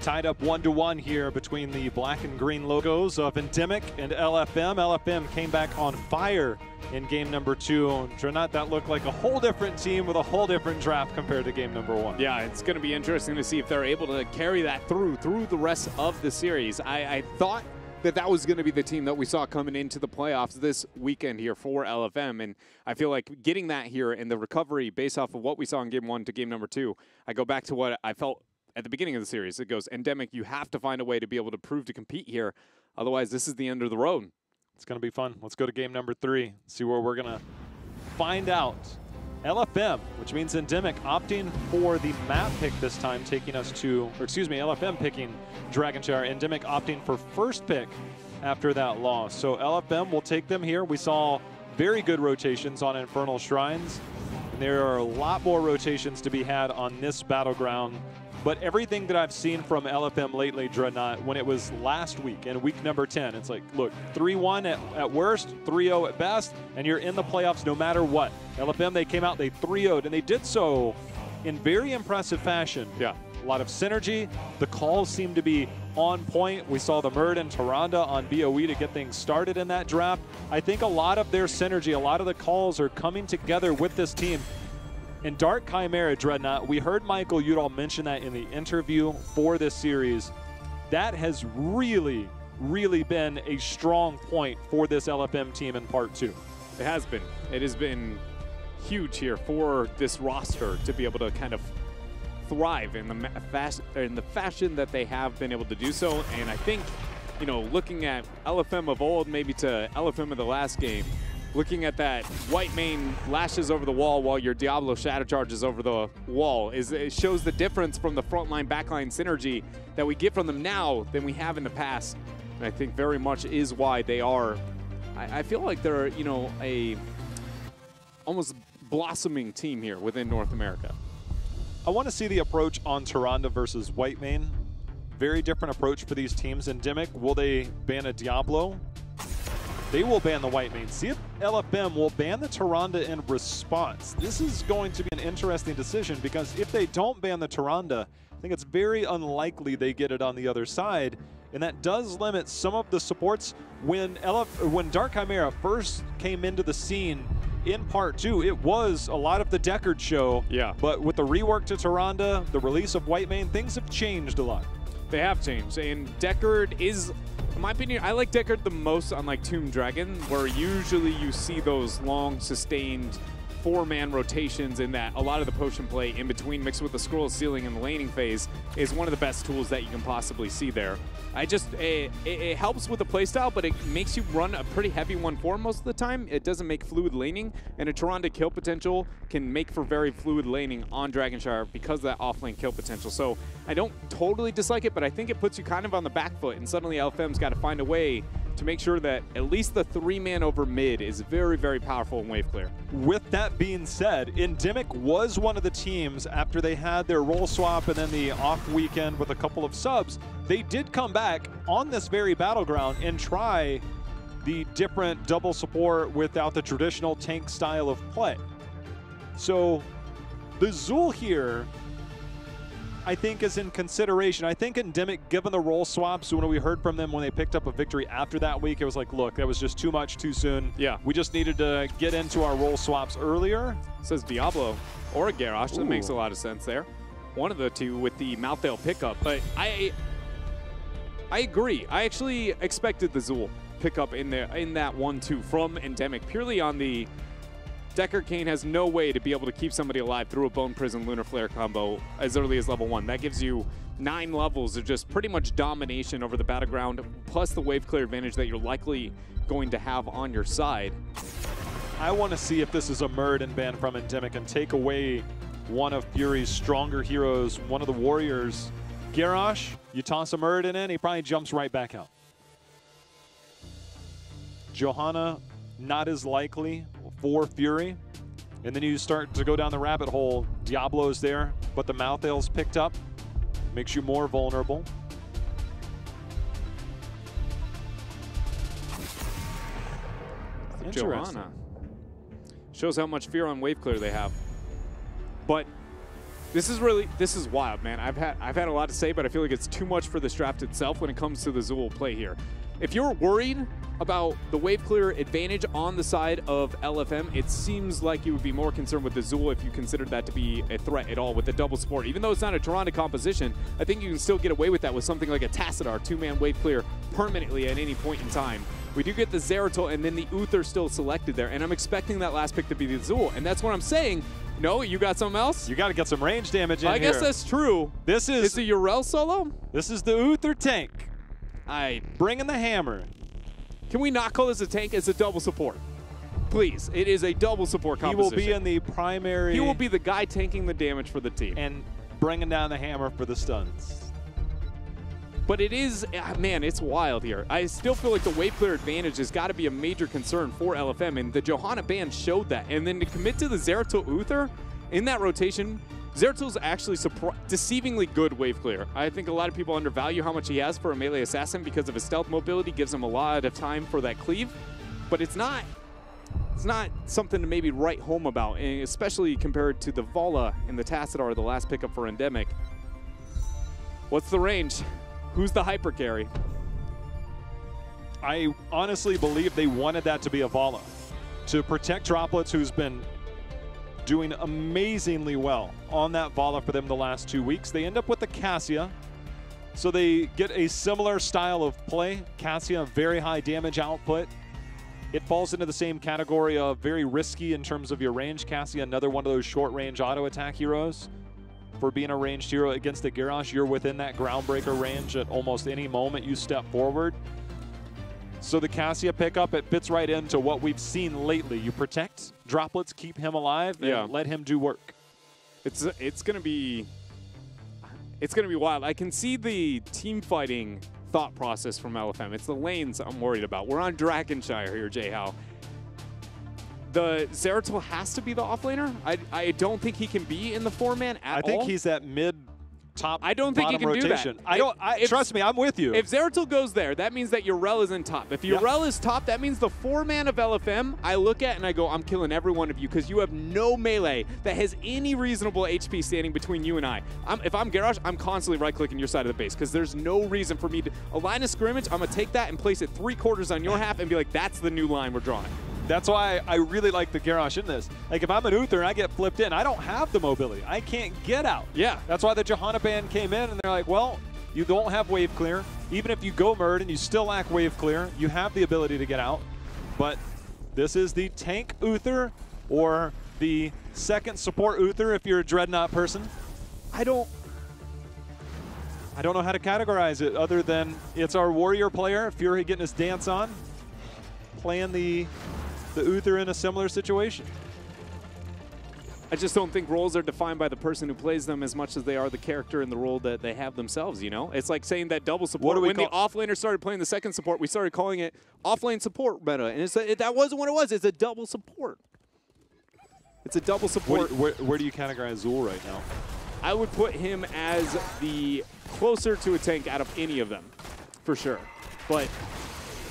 Tied up 1-1 here between the black and green logos of Endemic and LFM. LFM came back on fire in game number 2. Drenat, that looked like a whole different team with a whole different draft compared to game number 1. Yeah, it's going to be interesting to see if they're able to carry that through the rest of the series. I thought that was going to be the team that we saw coming into the playoffs this weekend here for LFM, and I feel like getting that here and the recovery based off of what we saw in game 1 to game number 2, I go back to what I felt at the beginning of the series. It goes, Endemic, you have to find a way to be able to prove to compete here. Otherwise, this is the end of the road. It's going to be fun. Let's go to game number 3, see where we're going to find out. LFM, which means Endemic, opting for the map pick this time, taking us to, or excuse me, LFM picking Dragonshire. Endemic opting for first pick after that loss. So LFM will take them here. We saw very good rotations on Infernal Shrines. And there are a lot more rotations to be had on this Battleground. But everything that I've seen from LFM lately, Dreadnought, when it was last week in week number 10, it's like, look, 3-1 at worst, 3-0 at best, and you're in the playoffs no matter what. LFM, they came out, they 3-0'd, and they did so in very impressive fashion. Yeah. A lot of synergy. The calls seem to be on point. We saw the Murd and Tyrande on BOE to get things started in that draft. I think a lot of their synergy, a lot of the calls are coming together with this team. And Dark Chimera, Dreadnought, we heard Michael Udall mention that in the interview for this series. That has really, really been a strong point for this LFM team in part 2. It has been. It has been huge here for this roster to be able to kind of thrive in the fashion that they have been able to do so. And I think, you know, looking at LFM of old, maybe to LFM of the last game, looking at that white main lashes over the wall while your Diablo shadow charges over the wall, it shows the difference from the frontline backline synergy that we get from them now than we have in the past. And I think very much is why they are, I feel like they're, you know, a almost blossoming team here within North America. I want to see the approach on Tyrande versus white main. Very different approach for these teams. Endemic, will they ban a Diablo? They will ban the white main. See if LFM will ban the Tyrande in response. This is going to be an interesting decision because if they don't ban the Tyrande, I think it's very unlikely they get it on the other side. And that does limit some of the supports. When Dark Chimera first came into the scene in part 2, it was a lot of the Deckard show. Yeah. But with the rework to Tyrande, the release of white main, things have changed a lot. They have changed. And Deckard is, in my opinion, I like Deckard the most on like Tomb Dragon, where usually you see those long, sustained 4-man rotations in that a lot of the potion play in between mixed with the scroll ceiling and the laning phase is one of the best tools that you can possibly see there. It helps with the playstyle, but it makes you run a pretty heavy 1-4 most of the time. It doesn't make fluid laning, and a Tyrande kill potential can make for very fluid laning on Dragonshire because of that offlane kill potential. So I don't totally dislike it, but I think it puts you kind of on the back foot, and suddenly LFM's got to find a way to make sure that at least the 3-man over mid is very, very powerful in wave clear. With that being said, Endemic was one of the teams after they had their role swap and then the off weekend with a couple of subs, they did come back on this very Battleground and try the different double support without the traditional tank style of play. So the Zul here, I think, is in consideration. I think Endemic, given the role swaps, when we heard from them when they picked up a victory after that week, it was like, look, that was just too much too soon. Yeah. We just needed to get into our role swaps earlier. Says Diablo or a Garrosh. Ooh. That makes a lot of sense there. One of the two with the Malthael pickup. But I agree. I actually expected the Zul pickup in that 1-2 from Endemic, purely on the Deckard Cain has no way to be able to keep somebody alive through a Bone Prison Lunar Flare combo as early as level 1. That gives you 9 levels of just pretty much domination over the Battleground, plus the wave clear advantage that you're likely going to have on your side. I want to see if this is a Murd and ban from Endemic and take away one of Fury's stronger heroes, one of the warriors. Garrosh, you toss a Murd in, he probably jumps right back out. Johanna, not as likely for Fury. And then you start to go down the rabbit hole. Diablo's there, but the Malthael's picked up. Makes you more vulnerable. Johanna shows how much fear on wave clear they have. But This is wild, man. I've had a lot to say, but I feel like it's too much for this draft itself when it comes to the Zool play here. If you're worried about the wave clear advantage on the side of LFM, it seems like you would be more concerned with the Zool if you considered that to be a threat at all with the double support. Even though it's not a Toronto composition, I think you can still get away with that with something like a Tassadar, 2-man wave clear permanently at any point in time. We do get the Zeratul and then the Uther still selected there, and I'm expecting that last pick to be the Zool, and that's what I'm saying. No, you got something else? You got to get some range damage in here. I guess that's true. This is the Urel solo? This is the Uther tank. Bringing the hammer. Can we not call this a tank? It's a double support. Please, it is a double support composition. He will be in the primary. He will be the guy tanking the damage for the team. And bringing down the hammer for the stuns. But it is, man, it's wild here. I still feel like the wave clear advantage has got to be a major concern for LFM, and the Johanna band showed that. And then to commit to the Zeratul Uther in that rotation, Zeratul's actually deceivingly good wave clear. I think a lot of people undervalue how much he has for a melee assassin because of his stealth mobility, gives him a lot of time for that cleave. But it's not something to maybe write home about, and especially compared to the Vala and the Tassadar, the last pickup for Endemic. What's the range? Who's the hyper carry? I honestly believe they wanted that to be a Vala to protect Droplets, who's been doing amazingly well on that Vala for them the last 2 weeks. They end up with the Cassia, so they get a similar style of play. Cassia, very high damage output. It falls into the same category of very risky in terms of your range. Cassia, another one of those short-range auto-attack heroes. For being a ranged hero against the Garrosh, you're within that Groundbreaker range at almost any moment you step forward. So the Cassia pickup, it fits right into what we've seen lately. You protect Droplets, keep him alive, and let him do work. It's gonna be wild. I can see the team fighting thought process from LFM. It's the lanes I'm worried about. We're on Dragonshire here, J-How. The Zeratul has to be the offlaner. I don't think he can be in the 4-man at all. I think he's that mid top. I don't think he can rotation. do that. Trust me, I'm with you. If Zeratul goes there, that means that Urel is in top. If Urel is top, that means the 4-man of LFM, I look at and I go, I'm killing every one of you because you have no melee that has any reasonable HP standing between you and I. If I'm Garrosh, I'm constantly right-clicking your side of the base because there's no reason for me to. A line of scrimmage, I'm going to take that and place it 3/4 on your half and be like, that's the new line we're drawing. That's why I really like the Garrosh in this. Like, if I'm an Uther and I get flipped in, I don't have the mobility. I can't get out. Yeah. That's why the Johanna band came in, and they're like, well, you don't have wave clear. Even if you go Murd and you still lack wave clear, you have the ability to get out. But this is the tank Uther, or the second support Uther if you're a Dreadnought person. I don't know how to categorize it other than it's our warrior player, Fury, getting his dance on, playing the Uther in a similar situation. I just don't think roles are defined by the person who plays them as much as they are the character and the role that they have themselves, you know? It's like saying that double support, when the offlaner started playing the second support, we started calling it offlane support meta, and that wasn't what it was. It's a double support. It's a double support. Where do you categorize Zool right now? I would put him as the closer to a tank out of any of them, for sure. But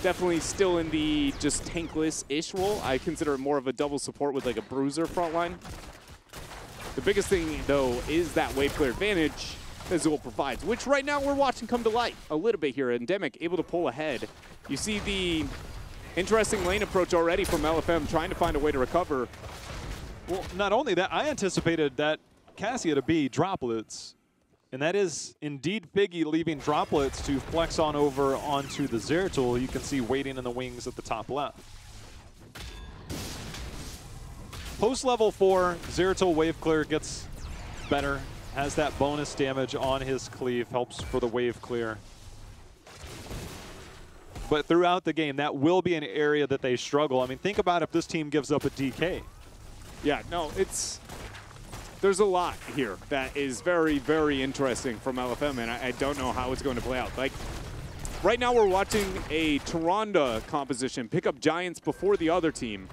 definitely still in the just tankless-ish role. I consider it more of a double support with like a bruiser front line. The biggest thing, though, is that wave clear advantage that Zool provides, which right now we're watching come to light a little bit here. Endemic able to pull ahead. You see the interesting lane approach already from LFM trying to find a way to recover. Well, not only that, I anticipated that Cassia to be Droplets. And that is indeed Figgy leaving Droplets to flex on over onto the Zeratul. You can see waiting in the wings at the top left. Post level 4, Zeratul wave clear gets better. Has that bonus damage on his cleave, helps for the wave clear. But throughout the game, that will be an area that they struggle. I mean, think about if this team gives up a DK. Yeah, no, there's a lot here that is very, very interesting from LFM, and I don't know how it's going to play out. Like, right now we're watching a Toronto composition pick up Giants before the other team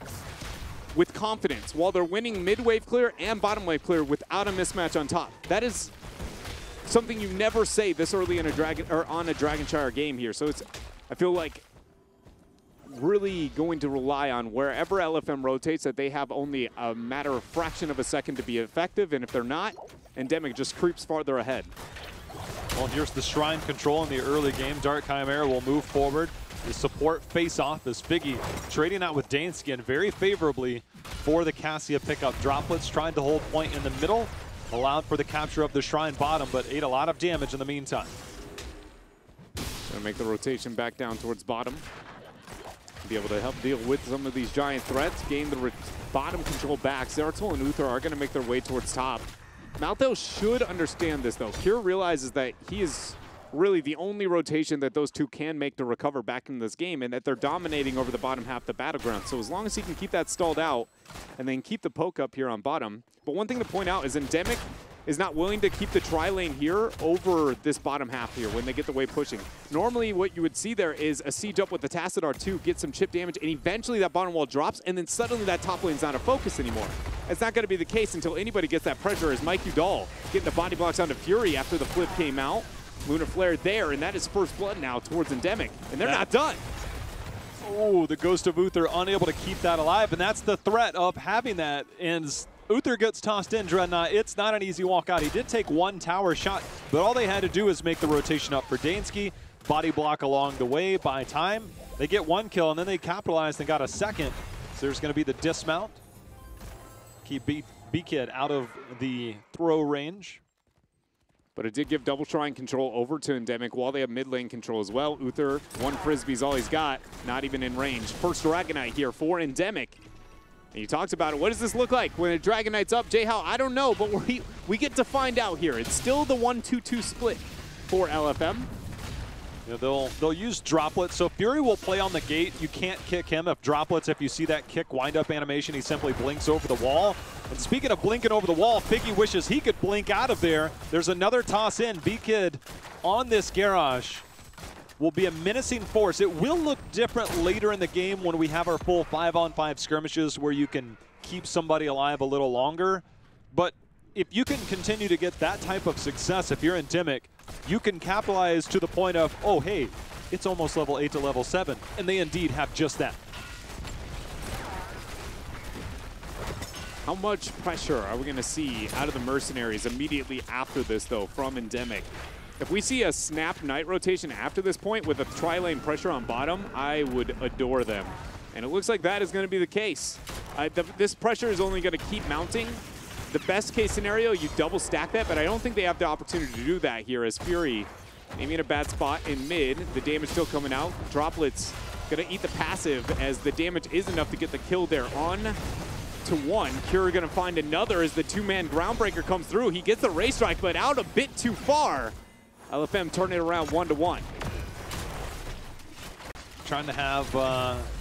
with confidence while they're winning mid-wave clear and bottom wave clear without a mismatch on top. That is something you never say this early in a on a Dragonshire game here. So I feel like really going to rely on wherever LFM rotates that they have only a matter of fraction of a second to be effective, and if they're not, Endemic just creeps farther ahead. Well, here's the Shrine control in the early game. Dark Chimera will move forward. The support face-off as Figgy trading out with Daneskin very favorably for the Cassia pickup. Droplets trying to hold point in the middle, allowed for the capture of the Shrine bottom, but ate a lot of damage in the meantime. Gonna make the rotation back down towards bottom. Be able to help deal with some of these giant threats, gain the bottom control back. Zeratul and Uther are gonna make their way towards top. Malthael should understand this though. Kure realizes that he is really the only rotation that those two can make to recover back in this game, and that they're dominating over the bottom half of the Battleground. So as long as he can keep that stalled out and then keep the poke up here on bottom. But one thing to point out is Endemic is not willing to keep the tri-lane here over this bottom half here when they get the wave pushing. Normally what you would see there is a siege up with the Tacit R2, get some chip damage, and eventually that bottom wall drops, and then suddenly that top lane's not a focus anymore. It's not going to be the case until anybody gets that pressure, as Mike Udall getting the body blocks onto Fury after the flip came out. Lunar Flare there, and that is first blood now towards Endemic, and they're not done. Oh, the Ghost of Uther unable to keep that alive, and that's the threat of having that. And Uther gets tossed in, Dreadnought. It's not an easy walk out. He did take one tower shot, but all they had to do is make the rotation up for Dansky. Body block along the way by time. They get one kill, and then they capitalized and got a second. So there's going to be the dismount. Keep B-Kid out of the throw range. But it did give double Shrine control over to Endemic while they have mid lane control as well. Uther, one Frisbee's all he's got, not even in range. First Dragonite here for Endemic. And you talked about it. What does this look like when a Dragonite's up? J-How, I don't know, but we get to find out here. It's still the 1-2-2 split for LFM. Yeah, they'll use Droplets. So Fury will play on the gate. You can't kick him. If Droplets, if you see that kick wind-up animation, he simply blinks over the wall. And speaking of blinking over the wall, Figgy wishes he could blink out of there. There's another toss in. B-Kid on this garage will be a menacing force. It will look different later in the game when we have our full 5-on-5 skirmishes where you can keep somebody alive a little longer. But if you can continue to get that type of success, if you're Endemic, you can capitalize to the point of, oh, hey, it's almost level 8 to level 7. And they indeed have just that. How much pressure are we going to see out of the Mercenaries immediately after this, though, from Endemic? If we see a snap Knight rotation after this point with a tri-lane pressure on bottom, I would adore them. And it looks like that is going to be the case. This pressure is only going to keep mounting. The best case scenario, you double stack that, but I don't think they have the opportunity to do that here as Fury aiming in a bad spot in mid. The damage still coming out. Droplets going to eat the passive as the damage is enough to get the kill there on to one. Kure going to find another as the two-man Groundbreaker comes through. He gets the Ray Strike, but out a bit too far. LFM turning it around 1-1. Trying to have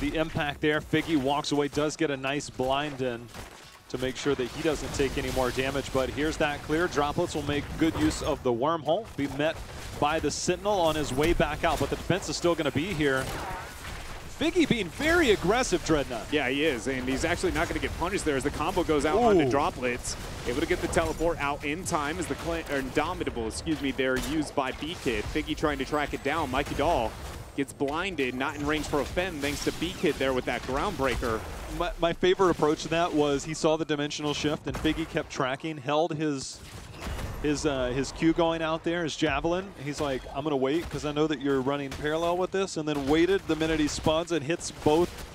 the impact there. Figgy walks away, does get a nice blind in to make sure that he doesn't take any more damage, but here's that clear. Droplets will make good use of the wormhole, be met by the Sentinel on his way back out, but the defense is still going to be here. Figgy being very aggressive, Dreadnought. Yeah, he is, and he's actually not going to get punished there as the combo goes out onto Droplets. Able to get the teleport out in time as the Indomitable, they're used by B-Kid. Figgy trying to track it down. Mikey Doll gets blinded, not in range for a fem thanks to B-Kid there with that Groundbreaker. My favorite approach to that was he saw the dimensional shift and Figgy kept tracking, held his Q going out there, his Javelin. He's like, I'm going to wait because I know that you're running parallel with this, and then waited the minute he spawns and hits both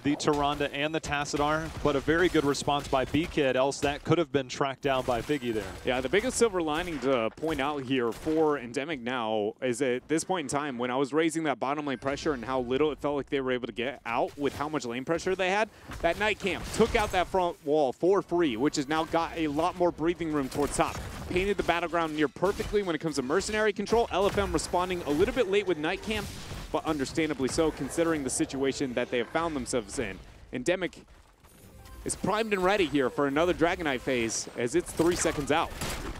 the Tyrande and the Tassadar, but a very good response by B-Kid, else that could have been tracked down by Figgy there. Yeah, the biggest silver lining to point out here for Endemic now is at this point in time, when I was raising that bottom lane pressure and how little it felt like they were able to get out with how much lane pressure they had, that Night Camp took out that front wall for free, which has now got a lot more breathing room towards top. Painted the Battleground near perfectly when it comes to Mercenary control. LFM responding a little bit late with Night Camp, but understandably so, considering the situation that they have found themselves in. Endemic is primed and ready here for another Dragonite phase as it's 3 seconds out.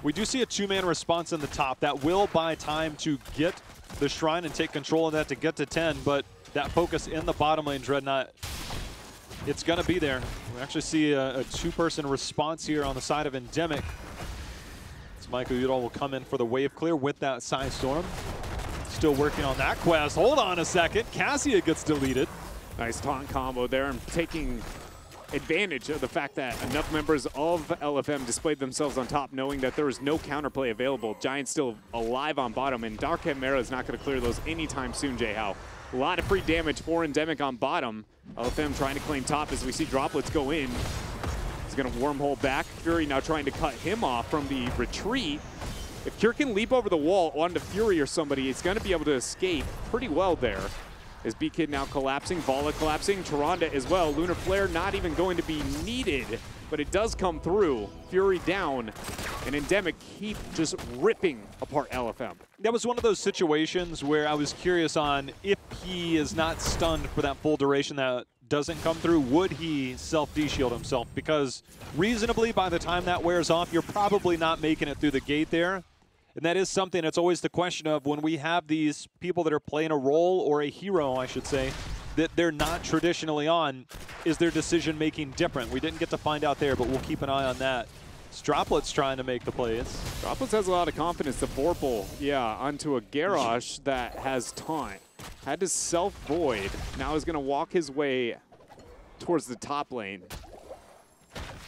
We do see a two-man response in the top that will buy time to get the Shrine and take control of that to get to 10, but that focus in the bottom lane, Dreadnought, it's going to be there. We actually see a two-person response here on the side of Endemic. Michael Udall will come in for the wave clear with that Psy Storm. still working on that quest. Hold on a second. Cassia gets deleted. Nice taunt combo there, and taking advantage of the fact that enough members of LFM displayed themselves on top, knowing that there is no counterplay available. Giants still alive on bottom, and Dark Chimera is not going to clear those anytime soon, J-How. A lot of free damage for Endemic on bottom. LFM trying to claim top as we see droplets go in. He's going to wormhole back. Fury now trying to cut him off from the retreat. If Cure can leap over the wall onto Fury or somebody, he's going to be able to escape pretty well there. As B-Kid now collapsing, Vala collapsing, Tyrande as well. Lunar Flare not even going to be needed, but it does come through. Fury down, and Endemic keep just ripping apart LFM. That was one of those situations where I was curious on if he is not stunned for that full duration that doesn't come through, would he self-de-shield himself? Because reasonably, by the time that wears off, you're probably not making it through the gate there. And that is something that's always the question of when we have these people that are playing a role, or a hero, I should say, that they're not traditionally on, is their decision-making different? We didn't get to find out there, but we'll keep an eye on that. It's Droplets trying to make the plays. Droplets has a lot of confidence. The Vorpal, yeah, onto a Garrosh that has taunt. Had to self-void. Now is going to walk his way towards the top lane.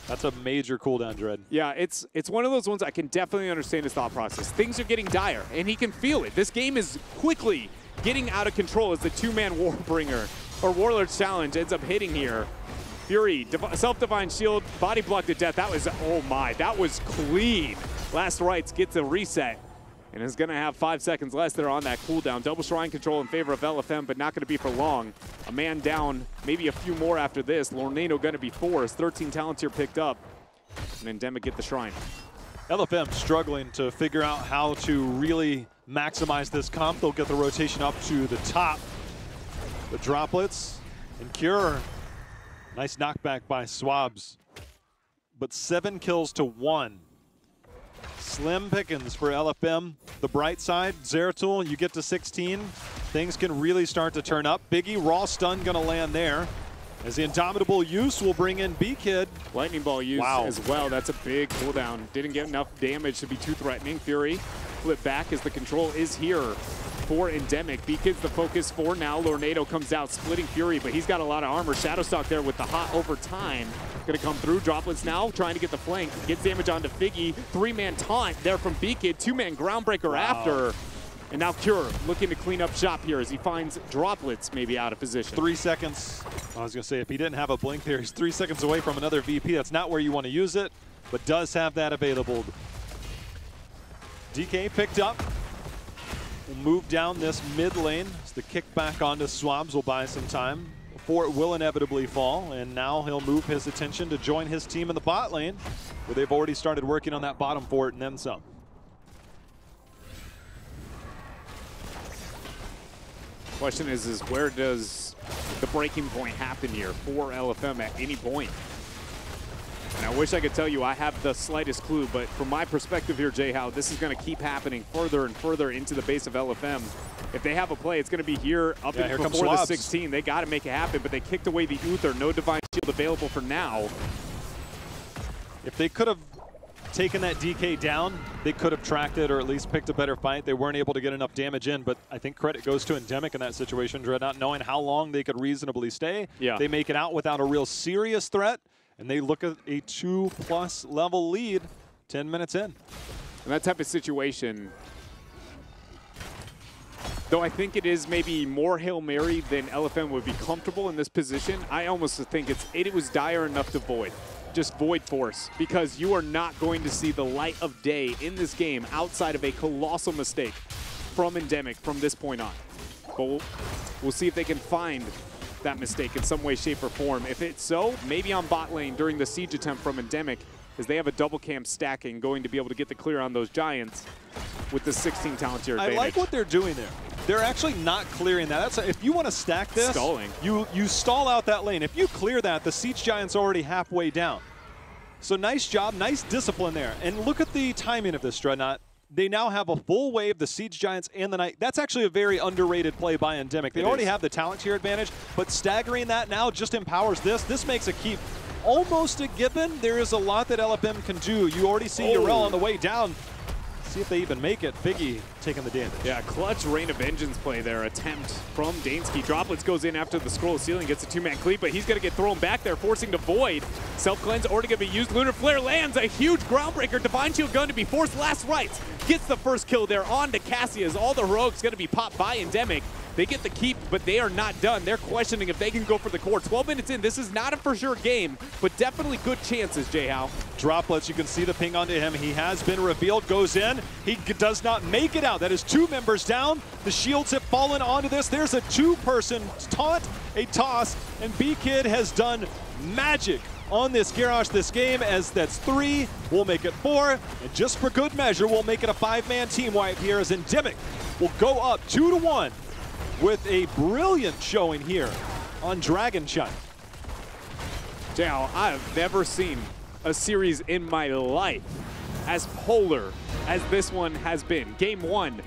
That's a major cooldown, Dread. Yeah, it's one of those ones I can definitely understand his thought process. Things are getting dire, and he can feel it. This game is quickly getting out of control as the two-man Warbringer, or Warlord's Challenge, ends up hitting here. Fury, self-divine shield, body block to death. That was, oh my, that was clean. Last Rites gets a reset, and is going to have 5 seconds less there on that cooldown. Double Shrine control in favor of LFM, but not going to be for long. A man down, maybe a few more after this. Lornado going to be forced. 13 talents here picked up, and Endemic get the Shrine. LFM struggling to figure out how to really maximize this comp. They'll get the rotation up to the top. The Droplets and Cure. Nice knockback by Swabs. But 7 kills to 1. Slim pickings for LFM. The bright side, Zeratul, you get to 16. Things can really start to turn up. Biggie, raw stun gonna land there. As the Indomitable use will bring in B-Kid. Lightning Ball use as well. That's a big cooldown. Didn't get enough damage to be too threatening. Fury flip back as the control is here for Endemic. B-Kid's the focus for now. Lornado comes out splitting Fury, but he's got a lot of armor. Shadowstalk there with the hot over time. Gonna come through. Droplets now trying to get the flank. Gets damage onto Figgy. 3-man taunt there from B-Kid. 2-man groundbreaker after. And now Cure looking to clean up shop here as he finds Droplets maybe out of position. 3 seconds. I was going to say, if he didn't have a blink there, he's 3 seconds away from another VP. That's not where you want to use it, but does have that available. DK picked up. Will move down this mid lane. As the kick back onto Swabs will buy some time before it will inevitably fall. And now he'll move his attention to join his team in the bot lane, where they've already started working on that bottom fort and then some. Question is where does the breaking point happen here for LFM at any point? And I wish I could tell you I have the slightest clue, but from my perspective here, J-How, this is going to keep happening further and further into the base of LFM. If they have a play, it's going to be here up before the 16. They got to make it happen, but they kicked away the Uther. No Divine Shield available for now. If they could have taken that DK down, they could have tracked it or at least picked a better fight. They weren't able to get enough damage in, but I think credit goes to Endemic in that situation, Dread, not knowing how long they could reasonably stay. Yeah. They make it out without a real serious threat, and they look at a 2+ level lead 10 minutes in. And that type of situation, though I think it is maybe more Hail Mary than LFM would be comfortable in this position, I almost think it was dire enough to void. Just void force, because you are not going to see the light of day in this game outside of a colossal mistake from Endemic from this point on. But we'll see if they can find that mistake in some way, shape, or form. If it's so, maybe on bot lane during the siege attempt from Endemic, as they have a double camp stacking, going to be able to get the clear on those Giants with the 16 talent tier advantage. I like what they're doing there. They're actually not clearing that. That's if you want to stack this, stalling. You stall out that lane. If you clear that, the Siege Giant's already halfway down. So nice job, nice discipline there. And look at the timing of this, Dreadnought. They now have a full wave, the Siege Giants and the Knight. That's actually a very underrated play by Endemic. They already have the talent tier advantage, but staggering that now just empowers this. This makes a keep almost a given. There is a lot that LFM can do. You already see Urel on the way down. See if they even make it. Figgy taking the damage. Yeah, clutch Rain of Vengeance play there. Attempt from Dansky. Droplets goes in after the scroll ceiling, gets a two-man cleave, but he's going to get thrown back there, forcing to Void. Self-cleanse already going to be used. Lunar Flare lands a huge groundbreaker. Divine Shield going to be forced. Last rites gets the first kill there on to Cassius. All the heroics going to be popped by Endemic. They get the keep, but they are not done. They're questioning if they can go for the core. 12 minutes in, this is not a for sure game, but definitely good chances, J-How. Droplets, you can see the ping onto him. He has been revealed, goes in. He does not make it out. That is 2 members down. The shields have fallen onto this. There's a 2-person taunt, a toss, and B-Kid has done magic on this Garrosh this game, as that's 3. We'll make it 4, and just for good measure, we'll make it a 5-man team wipe here, as Endemic will go up 2-1. With a brilliant showing here on Dragonshine. Now, I've never seen a series in my life as polar as this one has been. Game 1,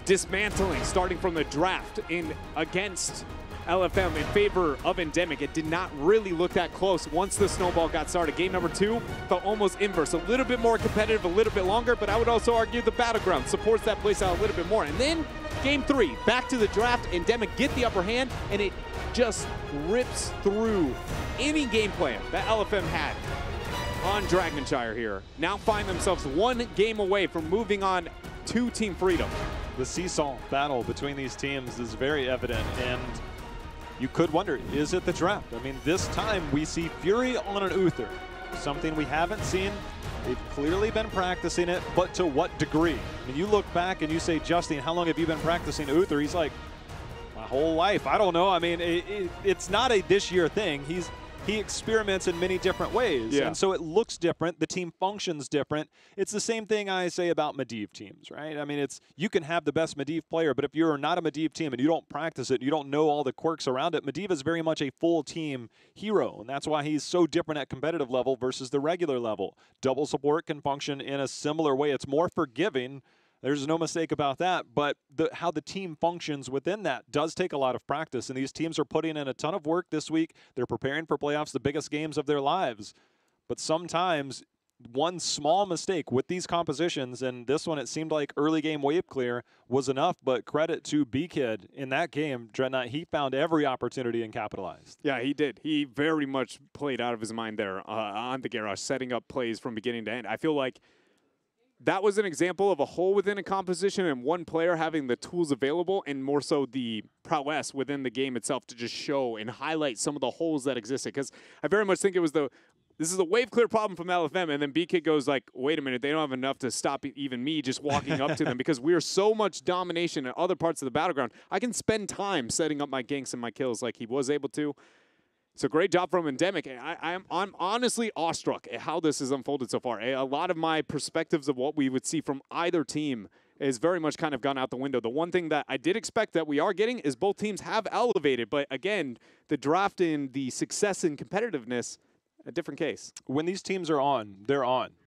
dismantling, starting from the draft in against LFM in favor of Endemic. It did not really look that close once the snowball got started. Game number 2 felt almost inverse, a little bit more competitive, a little bit longer, but I would also argue the Battleground supports that playstyle a little bit more. And then Game 3, back to the draft, Endemic get the upper hand, and it just rips through any game plan that LFM had on Dragonshire here. Now find themselves 1 game away from moving on to Team Freedom. The seesaw battle between these teams is very evident, and you could wonder, is it the draft? I mean, this time we see Fury on an Uther, something we haven't seen. They've clearly been practicing it, but to what degree? I mean, you look back and you say, Justin, how long have you been practicing Uther? He's like, my whole life. I don't know. I mean, it's not a this year thing. He experiments in many different ways, and so it looks different. The team functions different. It's the same thing I say about Medivh teams, right? I mean, you can have the best Medivh player, but if you're not a Medivh team and you don't practice it, you don't know all the quirks around it, Medivh is very much a full team hero, and that's why he's so different at competitive level versus the regular level. Double support can function in a similar way. It's more forgiving. There's no mistake about that, but how the team functions within that does take a lot of practice, and these teams are putting in a ton of work this week. They're preparing for playoffs, the biggest games of their lives. But sometimes one small mistake with these compositions, and this one it seemed like early game wave clear was enough, but credit to B-Kid in that game, Dreadnought, he found every opportunity and capitalized. Yeah, he did. He very much played out of his mind there on the Garrosh, setting up plays from beginning to end. I feel like that was an example of a hole within a composition and one player having the tools available and more so the prowess within the game itself to just show and highlight some of the holes that existed. Because I very much think it was this is a wave clear problem from LFM, and then B-Kid goes like, wait a minute, they don't have enough to stop even me just walking up to them because we are so much domination in other parts of the Battleground. I can spend time setting up my ganks and my kills like he was able to. It's a great job from Endemic. I'm honestly awestruck at how this has unfolded so far. A lot of my perspectives of what we would see from either team is very much kind of gone out the window. The one thing that I did expect that we are getting is both teams have elevated, but again, the draft and the success and competitiveness, a different case. When these teams are on, they're on.